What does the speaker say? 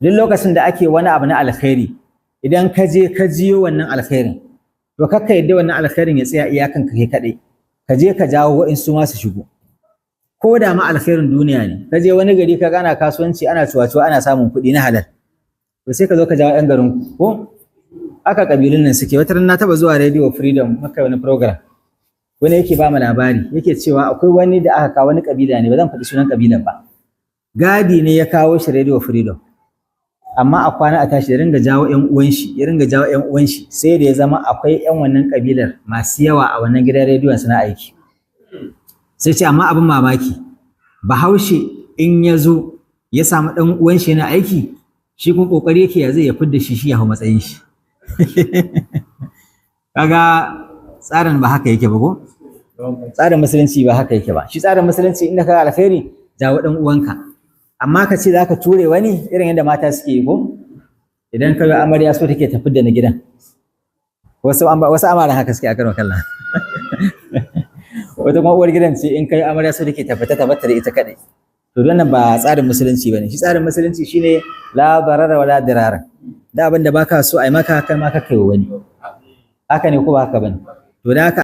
duk lokacin da ake wani abu na alkhairi idan ka je ka jiyo wannan alkhairin to kakka yadda wannan alkhairin ya tsaya iyakan ka kai kadai ka je ka jawo wa'insu ma su shigo ko da ma alkhairin duniya ne ka je wani gari ka gana kasuwanci ana cuwa-cuwa ana samun kuɗi na halal to sai ka zo ka jawo 'yan garin ku ko haka kabilun nan suke. Wata ran na taba zuwa Radio Freedom maka wani program wani yake ba mu labari yake cewa akwai wani da aka kawo wani kabila ne ba zan faɗi sunan kabilan ba gadi ne ya kawo shi Radio Freedom amma a kwana a tashi ya ringa jawo ƴan uwan shi sai da ya zama akwai ƴan wannan kabilar masu yawa a wannan gidan rediyon suna aiki. Sai ce amma abin mamaki Bahaushe in ya zo ya samu ɗan uwan shi yana aiki shi kuma kokari yake ya zai ya fidda shi ya hau matsayin shi. Kaga tsarin ba haka yake ba ko? Tsarin musulunci ba haka yake ba. Shi tsarin musulunci inda ka alkhairi jawo ɗan uwanka. Amma ka ce za ka ture wani irin yadda mata suke yi ko? Idan ka ga amarya so take tafi da na gidan. Wasu amaran haka suke a karon kallon. Wata kuma uwar gidan ce in kai amarya so take tabbata da ita kadai. To wannan ba tsarin musulunci bane. Shi tsarin musulunci shine la darara wala dirara. Da abin da baka so ai maka kai ma ka kai wani. Haka ne ko ba haka bane? To da haka